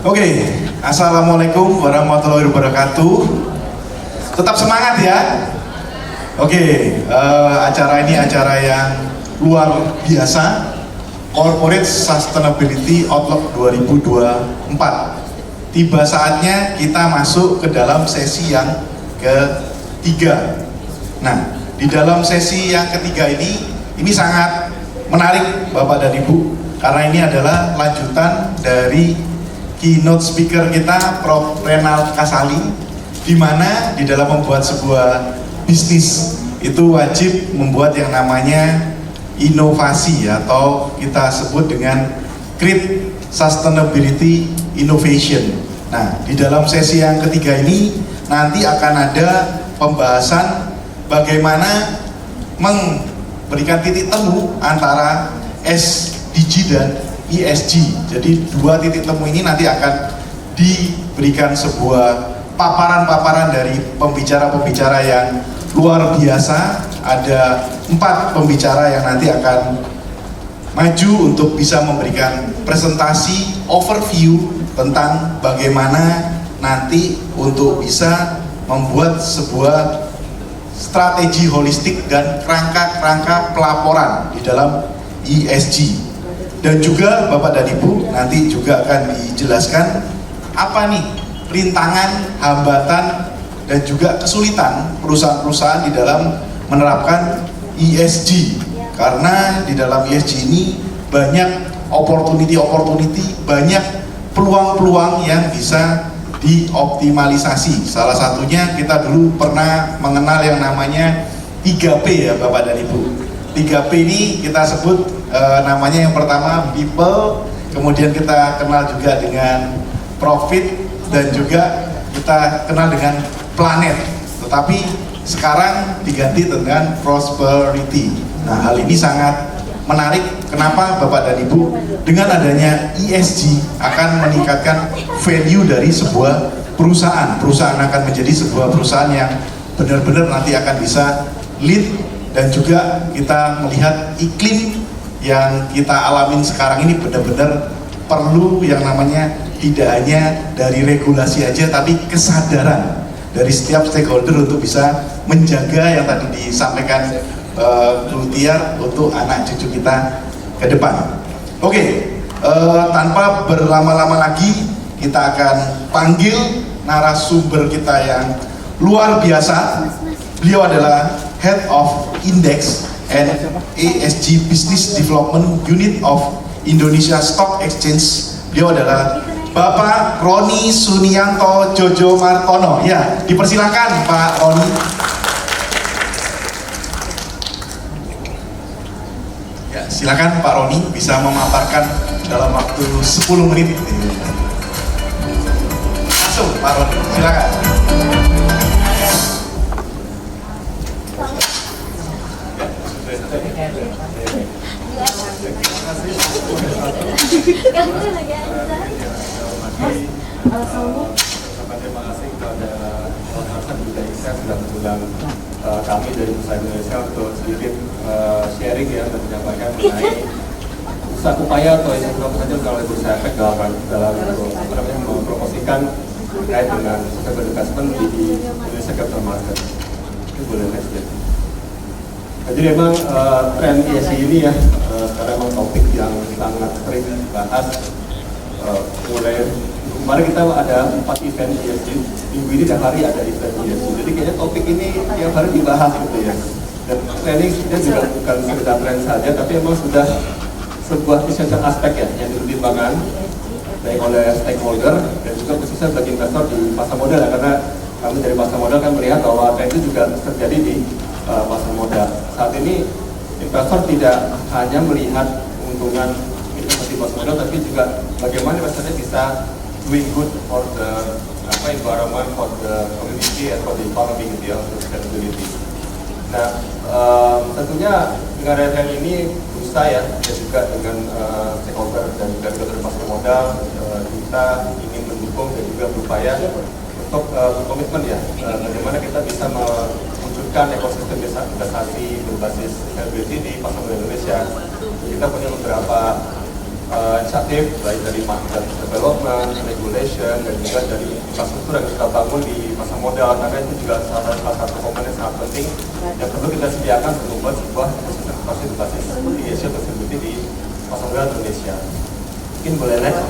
Oke, Assalamualaikum warahmatullahi wabarakatuh. Tetap semangat ya. Oke, acara ini acara yang luar biasa, Corporate Sustainability Outlook 2024. Tiba saatnya kita masuk ke dalam sesi yang ketiga. Nah, di dalam sesi yang ketiga ini sangat menarik Bapak dan Ibu, karena ini adalah lanjutan dari keynote speaker kita, Prof. Renald Kasali, di mana di dalam membuat sebuah bisnis itu wajib membuat yang namanya inovasi, atau kita sebut dengan Create Sustainability Innovation. Nah, di dalam sesi yang ketiga ini nanti akan ada pembahasan bagaimana memberikan titik temu antara SDG dan ESG. Jadi dua titik temu ini nanti akan diberikan sebuah paparan-paparan dari pembicara-pembicara yang luar biasa. Ada 4 pembicara yang nanti akan maju untuk bisa memberikan presentasi overview tentang bagaimana nanti untuk bisa membuat sebuah strategi holistik dan kerangka-kerangka pelaporan di dalam ESG. Dan juga Bapak dan Ibu nanti juga akan dijelaskan apa nih rintangan, hambatan, dan juga kesulitan perusahaan-perusahaan di dalam menerapkan ESG. Karena di dalam ESG ini banyak opportunity, banyak peluang-peluang yang bisa dioptimalisasi. Salah satunya kita dulu pernah mengenal yang namanya 3P ya Bapak dan Ibu. 3P ini kita sebut namanya yang pertama people, kemudian kita kenal juga dengan profit, dan juga kita kenal dengan planet. Tetapi sekarang diganti dengan prosperity. Nah, hal ini sangat menarik. Kenapa Bapak dan Ibu? Dengan adanya ESG akan meningkatkan value dari sebuah perusahaan. Perusahaan akan menjadi sebuah perusahaan yang benar-benar nanti akan bisa lead, dan juga kita melihat iklim yang kita alamin sekarang ini benar-benar perlu yang namanya tidak hanya dari regulasi aja, tapi kesadaran dari setiap stakeholder untuk bisa menjaga yang tadi disampaikan Bu Tiar untuk anak cucu kita ke depan. Oke, tanpa berlama-lama lagi kita akan panggil narasumber kita yang luar biasa. Beliau adalah Head of Index and ESG Business Development Unit of Indonesia Stock Exchange. Beliau adalah Bapak Roni Sunianto Jojo Martono. Ya, dipersilakan Pak Roni. Ya, silakan Pak Roni bisa memaparkan dalam waktu 10 menit. Langsung Pak Roni, silakan. Terima kasih kepada Hasan Budaya Indonesia sudah mengundang kami dari Usaha Indonesia untuk sedikit sharing ya, dan menyampaikan mengenai usaha upaya atau yang saja kalau berusaha efek dalam mempromosikan terkait dengan sustainable investment di Indonesia capital market. Itu boleh next ya. Jadi memang tren ESG ini ya, karena memang topik yang sangat sering dibahas. Mulai kemarin kita ada 4 event ESG, minggu ini tiap hari ada event ESG. Jadi kayaknya topik ini tiap hari dibahas gitu ya. Dan trainingnya juga bukan sekedar tren saja, tapi memang sudah sebuah essential aspek ya yang dipertimbangkan baik oleh stakeholder dan juga khususnya bagi investor di pasar modal ya, karena kami dari pasar modal kan melihat bahwa tren itu juga terjadi di pasar modal. Saat ini investor tidak hanya melihat keuntungan investasi pasar modal, tapi juga bagaimana investornya bisa doing good for the environment, for the community, and for the economy gitu ya, untuk sustainability. Nah, tentunya dengan tren ini berusaha ya, dan juga dengan stakeholder dan juga dari pasar modal, kita ingin mendukung dan juga berupaya untuk berkomitmen ya, bagaimana kita bisa mewujudkan ekosistem investasi berbasis sustainability di pasar modal Indonesia. Kita punya beberapa inisiatif baik dari market development, regulation, dan juga dari infrastruktur yang kita bangun di pasar modal, karena itu juga salah satu komponen yang sangat penting yang perlu kita sediakan untuk membuat sebuah ekosistem berbasis ESG atau sustainability di pasar modal Indonesia. Mungkin boleh next.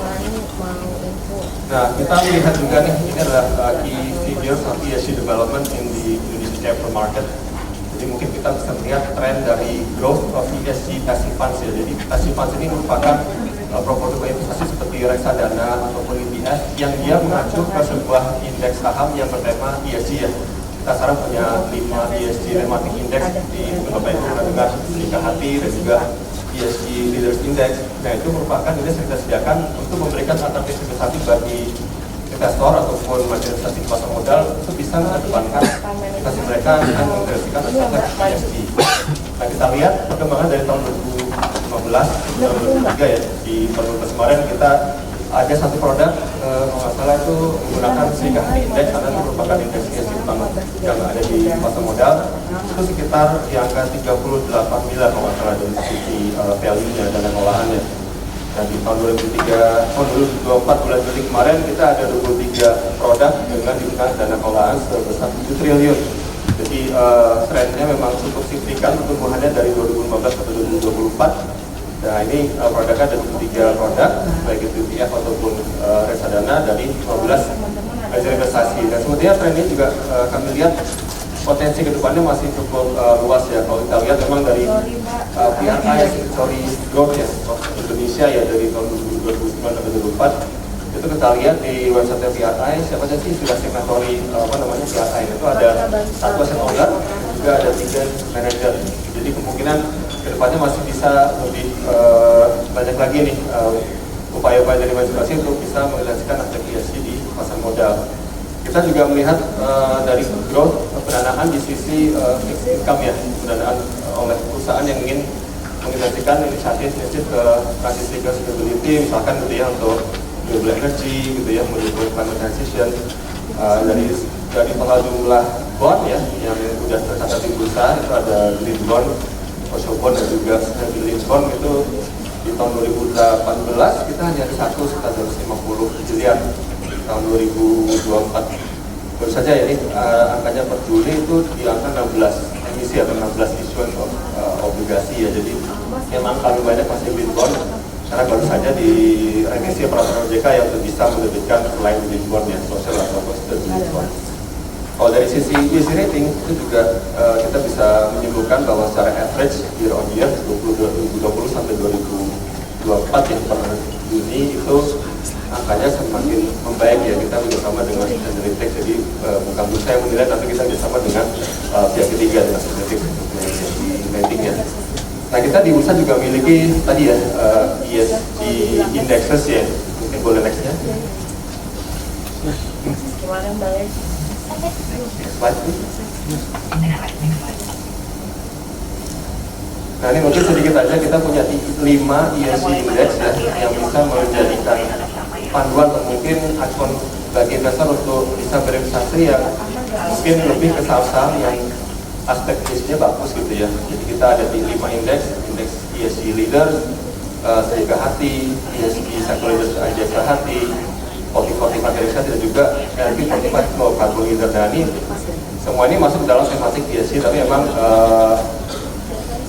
Nah, kita lihat juga nih, ini adalah key figures of ESG development in the Indonesian capital market. Jadi mungkin kita bisa melihat tren dari growth of ESG passive funds ya. Jadi passive funds ini merupakan portofolio investasi seperti reksadana ataupun ETF yang dia mengacu ke sebuah indeks saham yang bertema ESG ya. Kita sekarang punya 5 ESG thematic index di Bapak Ibu pernah dengar Nikah Hati dan juga ESG Leaders Index. Nah, itu merupakan indeks yang kita sediakan untuk memberikan alternatif investasi bagi investor ataupun investasi di pasar modal untuk bisa mengedepankan investasi mereka dengan mengintegrasikan aspek ESG. Nah, kita lihat perkembangan dari tahun 2015 tahun 2003 ya. Di tahun 2015 kemarin kita ada satu produk kalau nggak salah itu menggunakan Nikah Hati Index, karena itu merupakan indeks ESG utama yang ada di pasar modal. Itu sekitar di angka 38 miliar kalau nggak salah dari sisi value-nya dan pengolahannya. Dan di tahun 2024 bulan Juli kemarin kita ada 23 produk dengan digunakan dana pengolahan sebesar 7 triliun. Jadi trennya memang cukup signifikan pertumbuhannya dari 2015 ke 2024. Nah, ini produknya ada 23 produk, baik itu ETF ataupun reksadana dari 15 investasi. Dan sebenarnya tren ini juga kami lihat potensi kedepannya masih cukup luas ya. Kalau kita lihat memang dari PRI Story Growth ya, Indonesia ya dari tahun 2009 sampai 2024 itu kita lihat di website PRI siapa saja sih sudah signatory PRI itu ada satu asset owner, juga ada 3 manager. Jadi kemungkinan kedepannya masih bisa lebih banyak lagi nih upaya-upaya dari masing-masing untuk bisa mengekspresikan aspek ESG di pasar modal. Kita juga melihat dari growth pendanaan di sisi fixed income ya, pendanaan oleh perusahaan yang ingin mengintegrasikan inisiatif ke transisi ke sustainability, misalkan gitu ya untuk renewable energy gitu ya, mendukung climate transition. Dari total jumlah bond ya yang sudah tercatat di bursa itu ada green bond, social bond dan juga sustainability bond. Itu di tahun 2018 kita hanya ada satu sekitar 250 miliar. Tahun 2024 baru saja ini angkanya per Juli itu di angka 16 emisi atau 16 issuance obligasi ya. Jadi memang paling banyak masih green bond karena baru saja di remisi peraturan OJK yang bisa menerbitkan selain green bond yang sosial ataupun sustainability bond. Kalau dari sisi ESG rating itu juga kita bisa menyimpulkan bahwa secara average year on year 2020 sampai 2024 yang per Juni itu angkanya semakin membaik ya. Kita bersama dengan Sustainalytics, jadi bukan bursa yang menilai tapi kita bersama dengan pihak ketiga dengan Sustainalytics ratingnya. Nah, kita di bursa juga memiliki tadi ya ESG indexes ya. Mungkin boleh nextnya. Gimana Mbak? Slide. Nah, ini mungkin sedikit aja kita punya 5 ESG index ya yang bisa menjadikan panduan atau mungkin acuan bagi investor untuk bisa berinvestasi yang mungkin lebih ke saham-saham yang aspek ESG-nya bagus gitu ya. Jadi kita ada di 5 indeks ESG Leaders, Nikah Hati, ESG Sector Leaders IDX Hati, 40-45 Indonesia dan juga LP45 Low Carbon Leader. Nah, ini semua ini masuk dalam tematik ESG tapi memang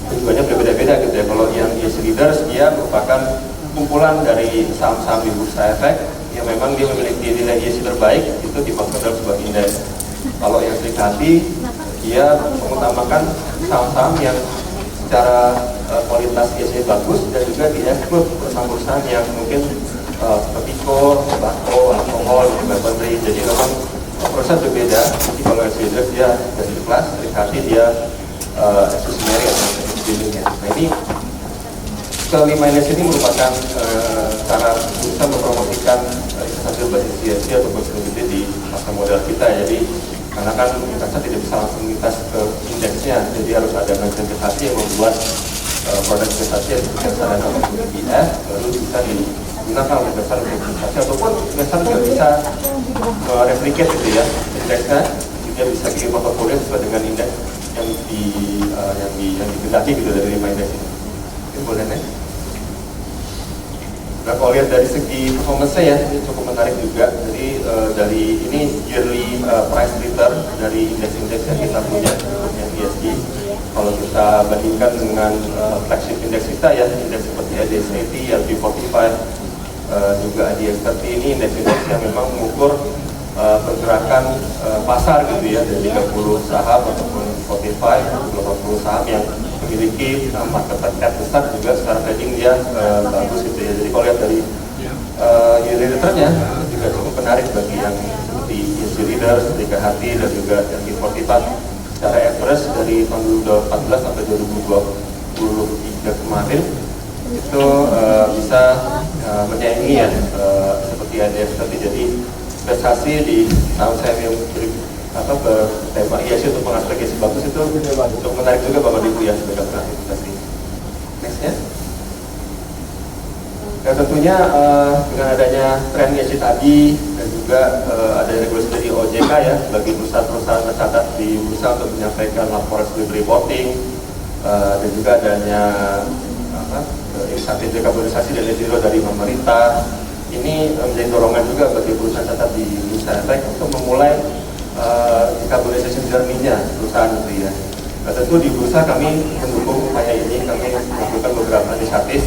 tujuannya berbeda-beda gitu ya. Kalau yang ESG Leaders dia merupakan kumpulan dari saham-saham di bursa efek yang memang dia memiliki nilai ESG terbaik itu dimasukkan dalam sebuah indeks. Kalau yang Nikah Hati dia mengutamakan saham-saham yang secara kualitas ESG bagus dan juga dia eksklut perusahaan-perusahaan yang mungkin seperti tobacco, alkohol, weaponry. Jadi memang perusahaan berbeda. Jadi kalau ESG Leaders dia best in class, Nikah Hati dia exclusionary atau exclusionary. Nah, ini kelima indeks ini merupakan cara bisa mempromosikan investasi berbasis ESG atau sustainability di pasar modal kita. Jadi karena kan investor tidak bisa langsung lintas ke indeksnya, jadi harus ada manajemen investasi yang membuat produk investasi yang seperti reksadana ataupun ETF lalu bisa digunakan oleh investor untuk investasi ataupun investor juga bisa replicate gitu ya indeksnya, dia bisa bikin portofolio sesuai dengan indeks yang dikendaki gitu dari 5 indeks ini. Ini boleh nih. Nah, kalau lihat dari segi performance ya, ini cukup menarik juga. Jadi dari ini yearly price return dari indeks-indeks yang kita punya untuk ESG. Kalau kita bandingkan dengan flagship indeks kita ya, indeks seperti IDX 80, LQ45, juga IDX 30, ini indeks-indeks yang memang mengukur pergerakan pasar gitu ya, dari 30 saham ataupun 45, 80 saham yang memiliki market cap besar juga secara trading dia bagus gitu ya. Jadi kalau lihat dari yearly return-nya juga cukup menarik bagi yang seperti ESG Leader, DKHT dan juga LQ45 secara average dari tahun 2014 sampai 2023 kemarin itu bisa menyaingi ya seperti IDX tadi. Jadi investasi di tahun saya yang bertema ESG untuk mengaspek ESG bagus itu untuk menarik juga Bapak Ibu ya sebagai investasi. Next ya. Ya tentunya dengan adanya tren ESG tadi dan juga adanya regulasi dari OJK ya bagi perusahaan-perusahaan tercatat di bursa untuk menyampaikan laporan sustainability reporting dan juga adanya insentif dekarbonisasi dan net zero dari pemerintah, ini menjadi dorongan juga bagi perusahaan catat di bursa efek untuk memulai decarbonisation journey-nya perusahaan itu ya. Nah, tentu di bursa kami mendukung upaya ini, kami melakukan beberapa inisiatif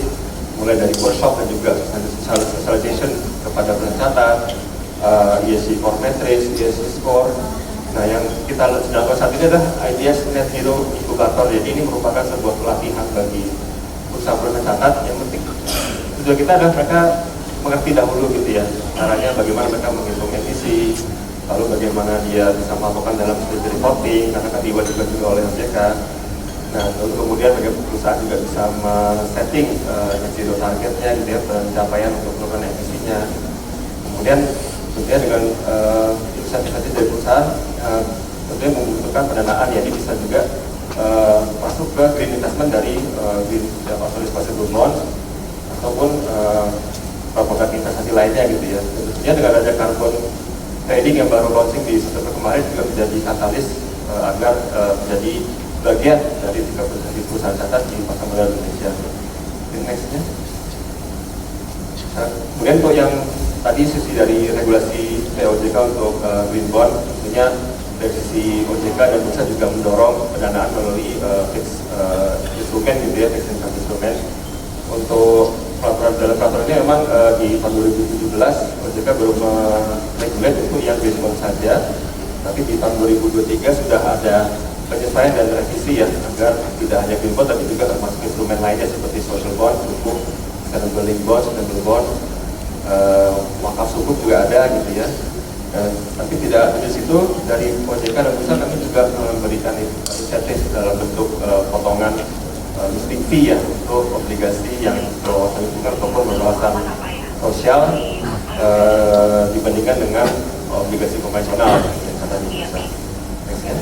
mulai dari workshop dan juga socialization kepada perusahaan catat, ESG core matrix, ESG score. Nah, yang kita sedang lakukan saat ini adalah IDS Net Zero Incubator. Jadi ini merupakan sebuah pelatihan bagi perusahaan-perusahaan catat. Yang penting tujuan kita adalah mereka mengerti dahulu gitu ya, caranya bagaimana mereka menghitung emisi, lalu bagaimana dia bisa melakukan dalam sustainability reporting karena akan diwajibkan juga oleh OJK. Nah, lalu kemudian bagaimana perusahaan juga bisa men-setting net zero targetnya gitu ya, pencapaian untuk menurunkan emisinya. Kemudian tentunya dengan insentif dari perusahaan tentunya membutuhkan pendanaan ya, ini bisa juga masuk ke green investment dari green responsible bond ataupun program investasi lainnya gitu ya. Tentunya dengan ada carbon trading yang baru launching di September kemarin juga menjadi katalis agar menjadi bagian dari 30% perusahaan catat di pasar modal Indonesia. Next-nya. Kemudian untuk yang tadi sisi dari regulasi OJK untuk green bond, tentunya dari sisi OJK dan bursa juga mendorong pendanaan melalui fixed instrumen gitu ya, fixed income instrumen. Untuk dalam peraturan ini memang di tahun 2017 OJK baru meregulasi untuk yang green bond saja, tapi di tahun 2023 sudah ada penyesuaian dan revisi ya, agar tidak hanya green bond tapi juga termasuk instrumen lainnya seperti social bond, sukuk, sustainable bond, sustainable bond, wakaf sukuk juga ada gitu ya. Tapi tidak di situ, dari OJK dan bursa kami juga memberikan insentif dalam bentuk potongan listing fee ya untuk obligasi yang berwawasan lingkungan ataupun berwawasan sosial dibandingkan dengan obligasi konvensional yang kata di bursa. Next ya.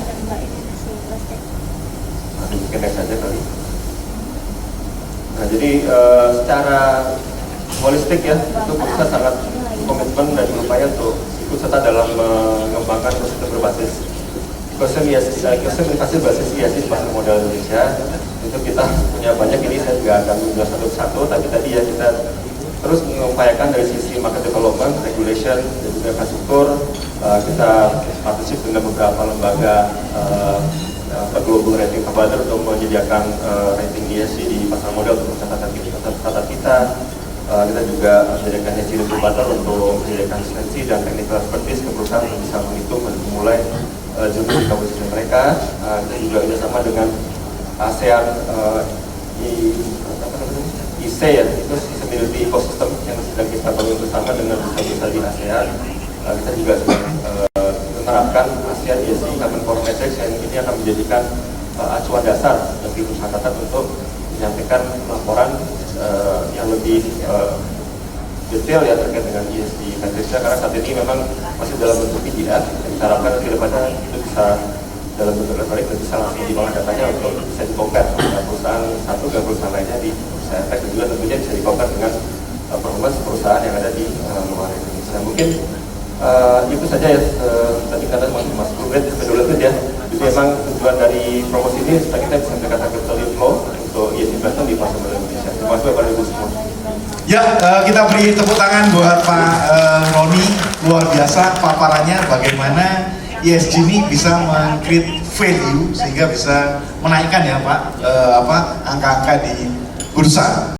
Mungkin next saja kali. Nah, jadi secara holistik ya, itu bursa sangat komitmen dan berupaya untuk ikut serta dalam mengembangkan ekosistem berbasis ekosistem investasi berbasis ESG di pasar modal Indonesia. Itu kita punya banyak, ini saya juga akan menjelaskan satu-satu, tapi tadi ya kita terus mengupayakan dari sisi market development, regulation, dan juga infrastruktur. Kita partnership dengan beberapa lembaga global rating provider untuk menyediakan rating ESG di pasar modal untuk catatan kita. Kita juga menyediakan ESG incubator untuk menyediakan asistensi dan technical expertise ke perusahaan untuk bisa menghitung dan memulai jurnal di kampus mereka. Kita juga bersama dengan ASEAN IC ya, itu Sustainability Ecosystem yang sedang kita bangun bersama dengan perusahaan di ASEAN. Kita juga sedang menerapkan ASEAN ESG Carbon Core Matrix yang ini akan menjadikan acuan dasar bagi perusahaan catat untuk menyampaikan laporan yang lebih detail ya terkait dengan ESG matrixnya, karena saat ini memang masih dalam bentuk PDF. Kita harapkan ke depannya itu bisa dalam bentuk elektronik dan bisa langsung dibawa datanya untuk bisa di-compare dengan perusahaan satu dengan perusahaan lainnya di bursa efek, dan juga tentunya bisa di-compare dengan performance perusahaan yang ada di luar Indonesia. Mungkin itu saja ya, tadi kata Mas Kubret dulu ya. Jadi memang tujuan dari promosi ini supaya kita bisa mendekatkan capital inflow untuk ESG investment di pasar modal Indonesia. Terima kasih Bapak Ibu semua. Ya. Ya, kita beri tepuk tangan buat Pak Roni, luar biasa paparannya bagaimana ESG ini bisa meng-create value sehingga bisa menaikkan ya Pak angka-angka di bursa.